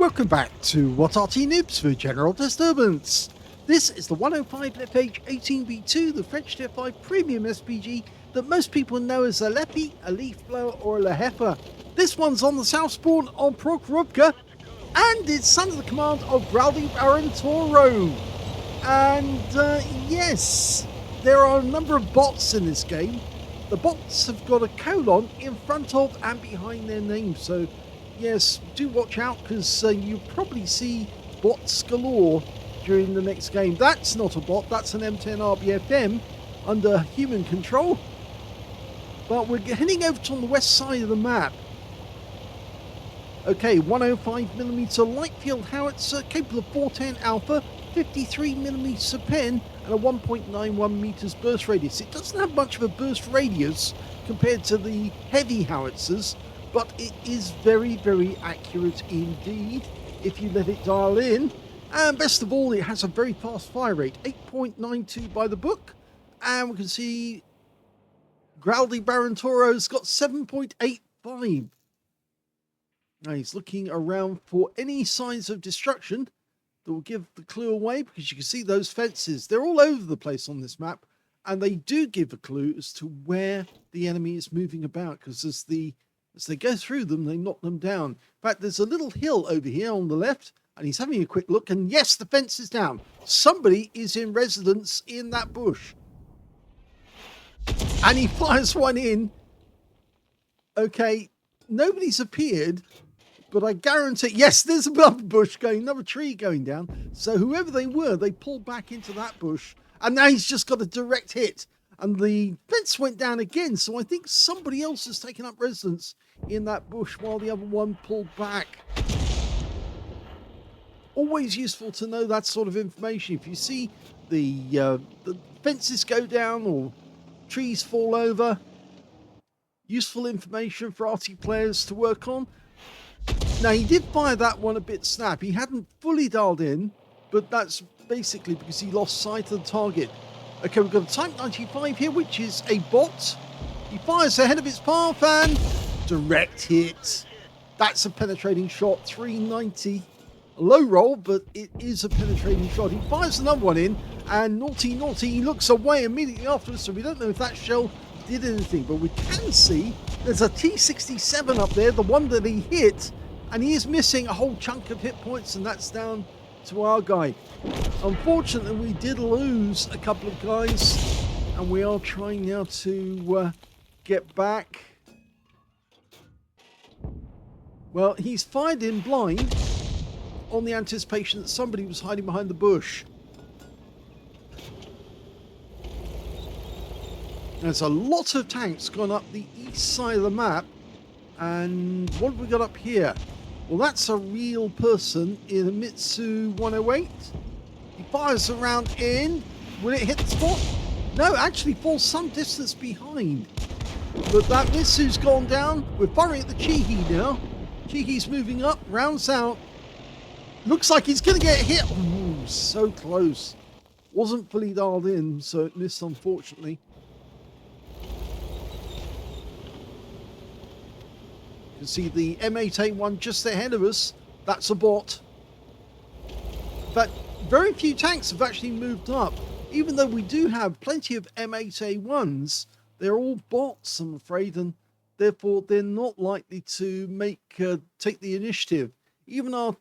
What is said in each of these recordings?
Welcome back to What Arty Noobs for General Disturbance. This is the 105 leFH18B2, the French Tier 5 premium SPG that most people know as a lePI, a leaf blower or a leFH. This one's on the south spawn on Prokhorovka and it's under the command of graldebarantauro. And yes, there are a number of bots in this game. The bots have got a colon in front of and behind their name, so yes, do watch out because you'll probably see bots galore during the next game. That's not a bot, that's an M10 RBFM under human control. But we're heading over to on the west side of the map. Okay, 105mm light field howitzer capable of 410 alpha, 53mm pen and a 1.91 meters burst radius. It doesn't have much of a burst radius compared to the heavy howitzers, but it is very, very accurate indeed if you let it dial in. And best of all, it has a very fast fire rate, 8.92 by the book. And we can see graldebarantauro's got 7.85. Now he's looking around for any signs of destruction that will give the clue away, because you can see those fences. They're all over the place on this map, and they do give a clue as to where the enemy is moving about, because as they go through them, they knock them down. In fact, there's a little hill over here on the left, and he's having a quick look, and yes, the fence is down. Somebody is in residence in that bush. And he fires one in. Okay, nobody's appeared, but I guarantee, yes, there's another bush going, another tree going down. So whoever they were, they pulled back into that bush, and now he's just got a direct hit. And the fence went down again, so I think somebody else has taken up residence in that bush while the other one pulled back. Always useful to know that sort of information. If you see the fences go down or trees fall over, useful information for Arty players to work on. Now, he did fire that one a bit snap. He hadn't fully dialed in, but that's basically because he lost sight of the target. Okay, we've got a Type 95 here, which is a bot. He fires ahead of its path and direct hit. That's a penetrating shot, 390. A low roll, but it is a penetrating shot. He fires another one in, and naughty, he looks away immediately afterwards, so we don't know if that shell did anything, but we can see there's a T67 up there, the one that he hit, and he is missing a whole chunk of hit points, and that's down to our guy. Unfortunately, we did lose a couple of guys, and we are trying now to get back. Well, he's fired in blind on the anticipation that somebody was hiding behind the bush. There's a lot of tanks gone up the east side of the map, and what have we got up here? Well, that's a real person in a Mitsu 108. He fires around in. Will it hit the spot? No, actually falls some distance behind. But that Mitsu's gone down. We're firing at the Chihi now. Chihi's moving up, rounds out. Looks like he's going to get hit. Ooh, so close. Wasn't fully dialed in, so it missed, unfortunately. You can see the M8A1 just ahead of us. That's a bot. But very few tanks have actually moved up. Even though we do have plenty of M8A1s, they're all bots, I'm afraid, and therefore they're not likely to take the initiative. Even our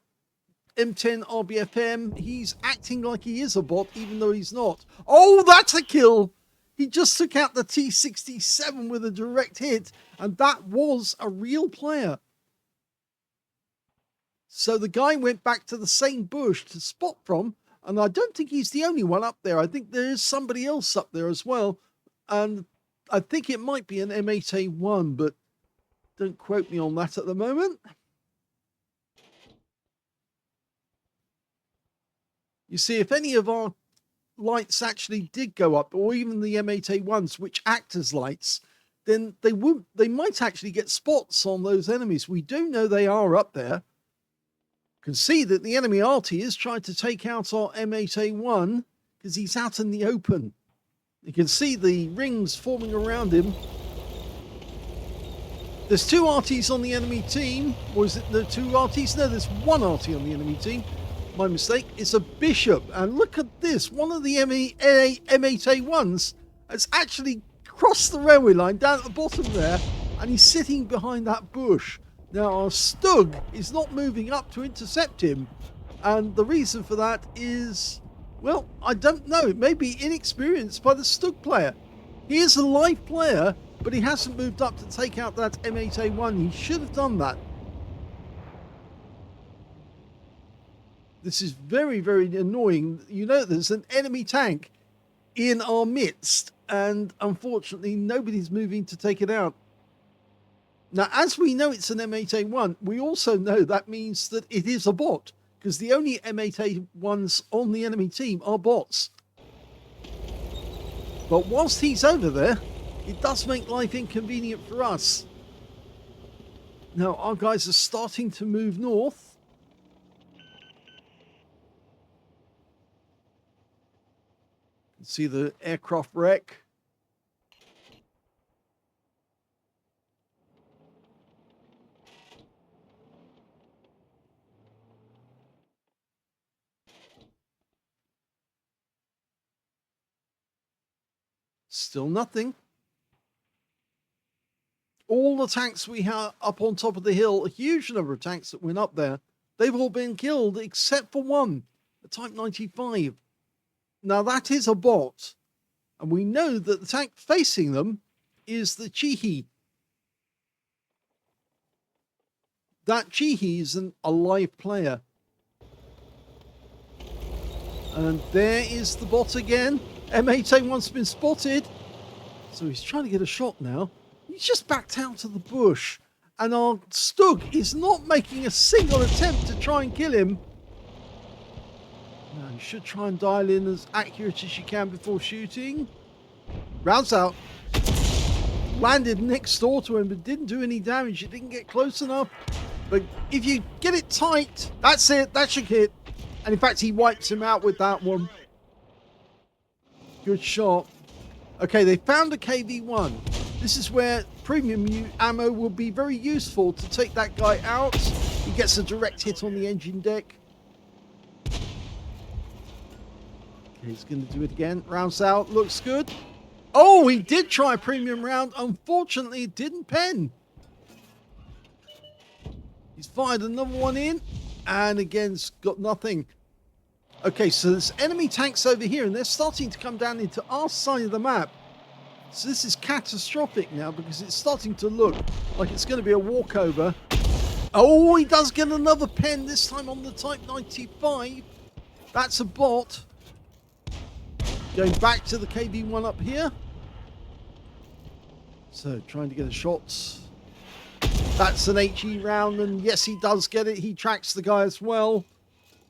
M10 RBFM, he's acting like he is a bot, even though he's not. Oh, that's a kill! He just took out the T67 with a direct hit, and that was a real player. So the guy went back to the same bush to spot from, and I don't think he's the only one up there. I think there is somebody else up there as well, and I think it might be an M8A1, but don't quote me on that at the moment. You see, if any of our lights actually did go up, or even the M8A1s, which act as lights, then they might actually get spots on those enemies. We do know they are up there. You can see that the enemy Arty is trying to take out our M8A1 because he's out in the open. You can see the rings forming around him. There's two Artys on the enemy team. Or is it the two Artys? No, there's one Arty on the enemy team. My mistake. It's a bishop. And look at this. One of the M8A1s has actually crossed the railway line down at the bottom there. And he's sitting behind that bush. Now, our Stug is not moving up to intercept him. And the reason for that is, well, I don't know. It may be inexperienced by the Stug player. He is a live player, but he hasn't moved up to take out that M8A1. He should have done that. This is very, very annoying. You know, there's an enemy tank in our midst, and unfortunately, nobody's moving to take it out. Now, as we know it's an M8A1, we also know that means that it is a bot, because the only M8A1s on the enemy team are bots. But whilst he's over there, it does make life inconvenient for us. Now, our guys are starting to move north. You can see the aircraft wreck. Still nothing. All the tanks we have up on top of the hill, a huge number of tanks that went up there, they've all been killed except for one, a Type 95. Now that is a bot, and we know that the tank facing them is the Chihi. That Chihi is a live player. And there is the bot again. M8A1's been spotted. So he's trying to get a shot now. He's just backed out of the bush. And our Stug is not making a single attempt to try and kill him. Now, you should try and dial in as accurate as you can before shooting. Rounds out. Landed next door to him, but didn't do any damage. It didn't get close enough. But if you get it tight, that's it. That should hit. And in fact, he wipes him out with that one. Good shot. Okay, they found a KV-1. This is where premium ammo will be very useful to take that guy out. He gets a direct hit on the engine deck. Okay, he's going to do it again. Rounds out. Looks good. Oh, he did try a premium round. Unfortunately, it didn't pen. He's fired another one in. And again, got nothing. Okay, so there's enemy tanks over here, and they're starting to come down into our side of the map. So this is catastrophic now, because it's starting to look like it's going to be a walkover. Oh, he does get another pen, this time on the Type 95. That's a bot. Going back to the KV-1 up here. So, trying to get a shot. That's an HE round, and yes, he does get it. He tracks the guy as well.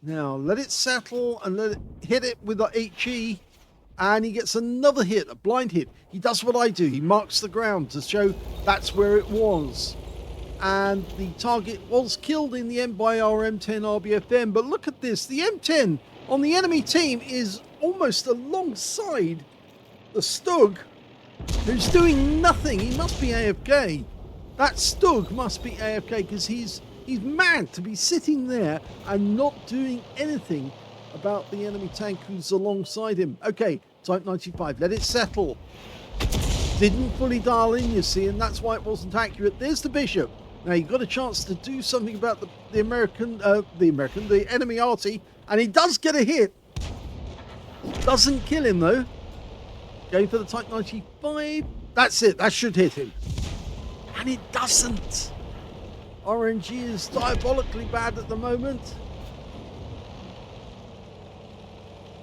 Now, let it settle and let it hit it with the HE. And he gets another hit, a blind hit. He does what I do. He marks the ground to show that's where it was. And the target was killed in the end by our M10 RBFM. But look at this. The M10 on the enemy team is almost alongside the Stug, who's doing nothing. He must be AFK. That Stug must be AFK, because he's mad to be sitting there and not doing anything about the enemy tank who's alongside him. Okay, Type 95, let it settle. Didn't fully dial in, you see, and that's why it wasn't accurate. There's the Bishop. Now, you got a chance to do something about the enemy Arty, and he does get a hit. Doesn't kill him, though. Going for the Type 95. That's it, that should hit him. And it doesn't. RNG is diabolically bad at the moment.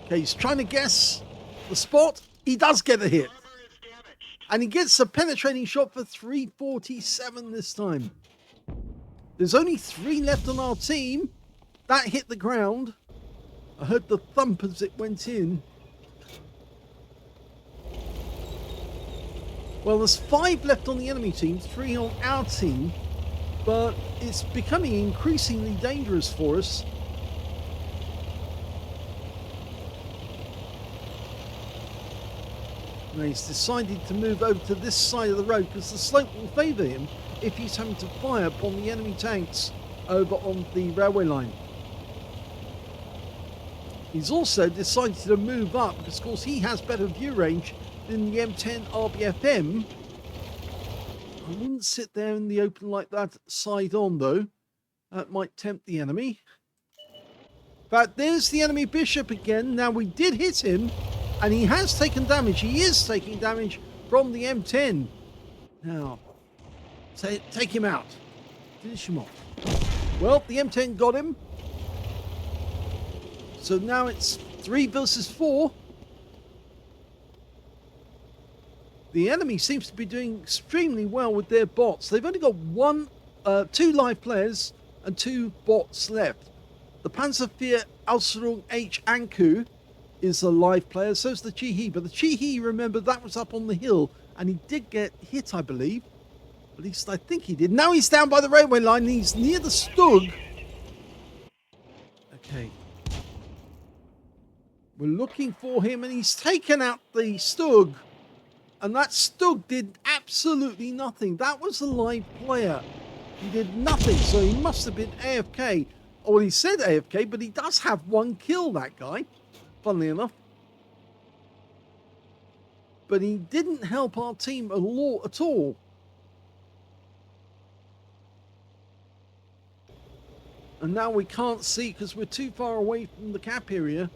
Okay, he's trying to guess the spot. He does get a hit. And he gets a penetrating shot for 347 this time. There's only 3 left on our team. That hit the ground. I heard the thump as it went in. Well, there's 5 left on the enemy team, 3 on our team. But it's becoming increasingly dangerous for us. Now he's decided to move over to this side of the road because the slope will favour him if he's having to fire upon the enemy tanks over on the railway line. He's also decided to move up because, of course, he has better view range than the M10 RBFM. I wouldn't sit there in the open like that side on, though. That might tempt the enemy. But there's the enemy bishop again. Now, we did hit him, and he has taken damage. He is taking damage from the M10. Now, take him out. Finish him off. Well, the M10 got him. So now it's 3 versus 4. The enemy seems to be doing extremely well with their bots. They've only got 2 live players and 2 bots left. The Panzerführer-Ausrüstung-H is a live player, so is the Chi-He. But the Chi-He, remember, that was up on the hill, and he did get hit, I believe. At least I think he did. Now he's down by the railway line, and he's near the Stug. Okay. We're looking for him, and he's taken out the Stug. And that Stug did absolutely nothing. That was a live player. He did nothing, so he must have been AFK. Or he said AFK, but he does have 1 kill, that guy, funnily enough. But he didn't help our team at all. And now we can't see because we're too far away from the cap area.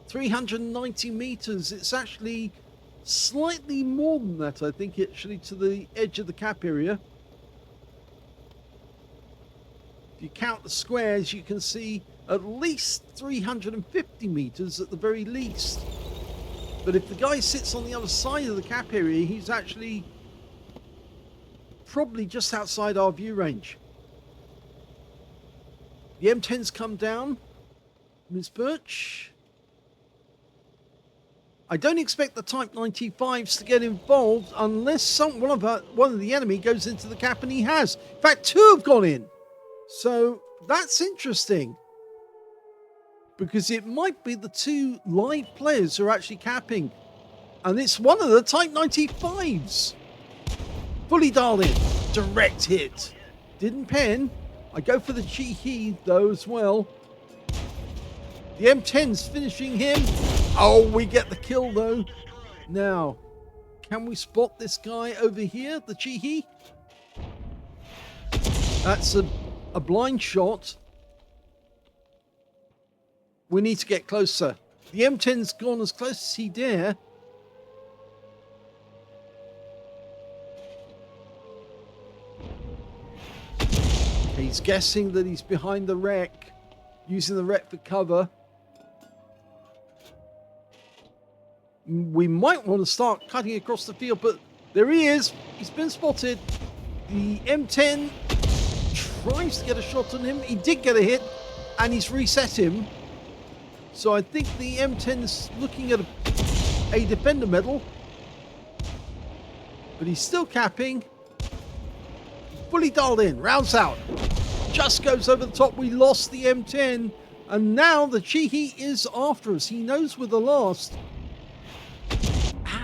390 meters. It's actually slightly more than that, I think, actually, to the edge of the cap area. If you count the squares, you can see at least 350 meters at the very least. But if the guy sits on the other side of the cap area, he's actually probably just outside our view range. The M10's come down. Ms. Birch. I don't expect the Type 95s to get involved unless one of the enemy goes into the cap, and he has. In fact, 2 have gone in. So that's interesting. Because it might be the 2 live players who are actually capping. And it's one of the Type 95s. Fully dialed in. Direct hit. Didn't pen. I go for the Chi-He, though, as well. The M10's finishing him. Oh, we get the kill, though. Now, can we spot this guy over here, the Chi-He? That's a blind shot. We need to get closer. The M10's gone as close as he dare. He's guessing that he's behind the wreck, using the wreck for cover. We might want to start cutting across the field, but there he is. He's been spotted. The M10 tries to get a shot on him. He did get a hit, and he's reset him. So I think the M10 is looking at a defender medal. But he's still capping. Fully dialed in. Rounds out. Just goes over the top. We lost the M10. And now the Chi-He is after us. He knows we're the last.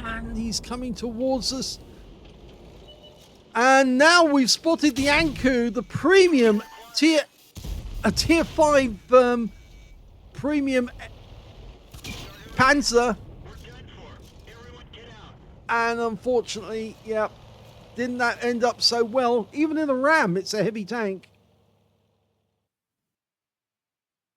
And he's coming towards us. And now we've spotted the Anku, the premium tier 5 premium Panzer. And unfortunately, yeah, didn't that end up so well? Even in a Ram, it's a heavy tank.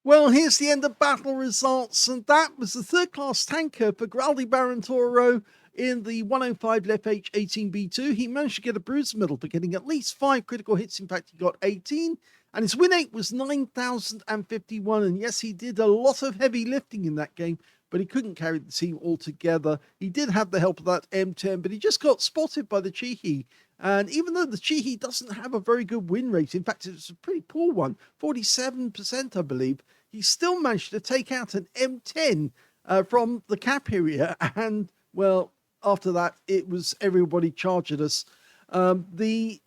Well, here's the end of battle results, and that was the 3rd class tanker for graldebarantauro in the 105 leFH18B2. He managed to get a bruiser medal for getting at least 5 critical hits. In fact, he got 18, and his win rate was 9,051. And yes, he did a lot of heavy lifting in that game, but he couldn't carry the team altogether. He did have the help of that M10, but he just got spotted by the Chi-He. And even though the Chi-He doesn't have a very good win rate, in fact, it's a pretty poor one, 47%, I believe, he still managed to take out an M10 from the cap area. And, well, after that, it was everybody charging us. The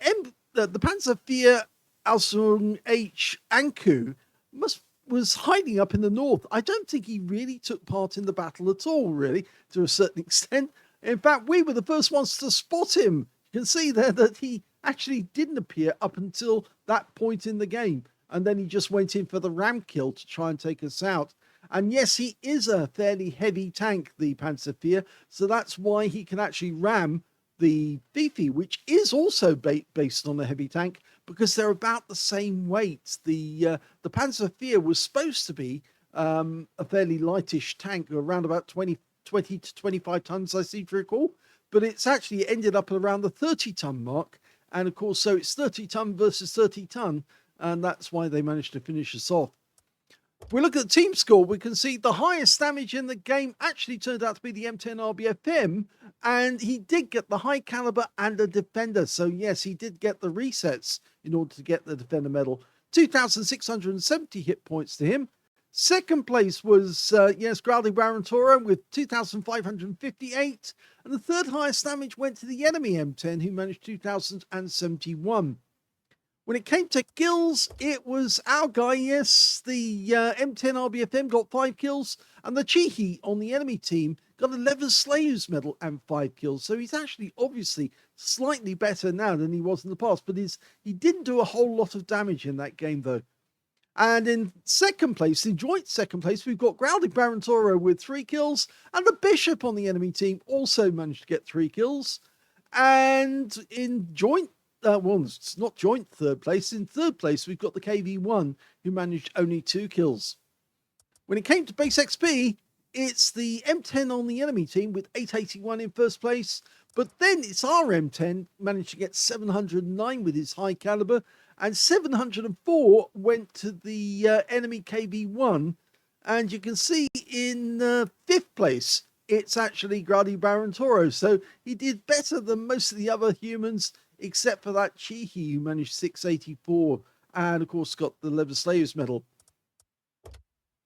Panzerführer-Ausrüstung-H Anku must was hiding up in the north. I don't think he really took part in the battle at all, really, to a certain extent. In fact, we were the first ones to spot him. You can see there that he actually didn't appear up until that point in the game. And then he just went in for the ram kill to try and take us out. And yes, he is a fairly heavy tank, the Panzerfier, so that's why he can actually ram the Fifi, which is also based on a heavy tank, because they're about the same weight. The Panzerfier was supposed to be a fairly lightish tank, around about 20 to 25 tons, I seem to recall, but it's actually ended up around the 30-ton mark. And of course, so it's 30 ton versus 30 ton, and that's why they managed to finish us off. If we look at the team score, we can see the highest damage in the game actually turned out to be the M10 RBFM, and he did get the high caliber and a defender. So yes, he did get the resets in order to get the defender medal. 2,670 hit points to him. Second place was, yes, graldebarantauro with 2,558. And the third highest damage went to the enemy M10, who managed 2,071. When it came to kills, it was our guy, yes, the M10 RBFM got 5 kills, and the Cheeky on the enemy team got a Leather Slaves medal and 5 kills. So he's actually obviously slightly better now than he was in the past, but he didn't do a whole lot of damage in that game, though. And in second place, in joint second place, we've got graldebarantauro with 3 kills, and the Bishop on the enemy team also managed to get 3 kills. And in joint well, it's not joint third place. In third place, we've got the KV1, who managed only 2 kills. When it came to base XP, it's the M10 on the enemy team with 881 in first place. But then it's our M10 managed to get 709 with his high caliber, and 704 went to the enemy KV1. And you can see in fifth place, it's actually graldebarantauro. So he did better than most of the other humans, except for that Cheeky, who managed 684 and, of course, got the Leather Slaves medal.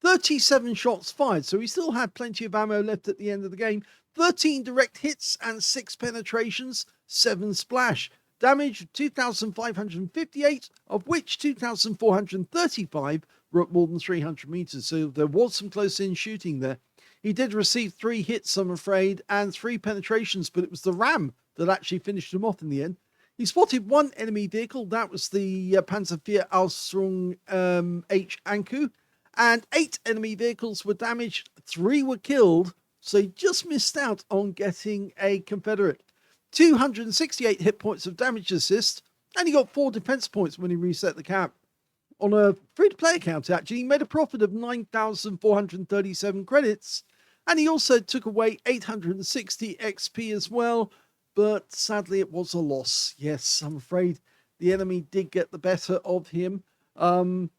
37 shots fired, so he still had plenty of ammo left at the end of the game. 13 direct hits and 6 penetrations, 7 splash. Damage 2,558, of which 2,435 were at more than 300 meters, so there was some close-in shooting there. He did receive 3 hits, I'm afraid, and 3 penetrations, but it was the ram that actually finished him off in the end. He spotted 1 enemy vehicle, that was the Panzerfier Aslains H Anku, and 8 enemy vehicles were damaged, 3 were killed, so he just missed out on getting a Confederate. 268 hit points of damage assist, and he got 4 defense points when he reset the cap. On a free-to-play account, actually, he made a profit of 9,437 credits, and he also took away 860 XP as well, but sadly it was a loss. Yes, I'm afraid the enemy did get the better of him.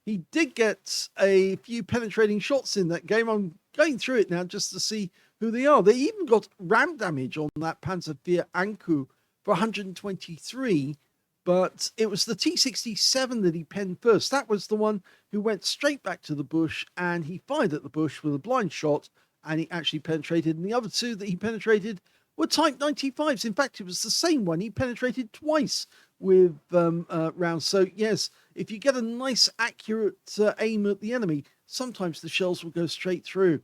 He did get a few penetrating shots in that game. I'm going through it now just to see who they are. They even got ram damage on that Panzerfier Anku for 123, but it was the T-67 that he penned first. That was the one who went straight back to the bush, and he fired at the bush with a blind shot, and he actually penetrated. And the other 2 that he penetrated were Type 95s. In fact, it was the same one he penetrated twice with rounds. So yes, if you get a nice accurate aim at the enemy, sometimes the shells will go straight through.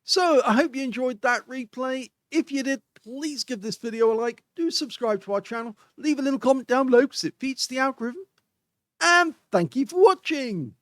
So I hope you enjoyed that replay. If you did, please give this video a like, do subscribe to our channel, leave a little comment down below because it feeds the algorithm, and thank you for watching.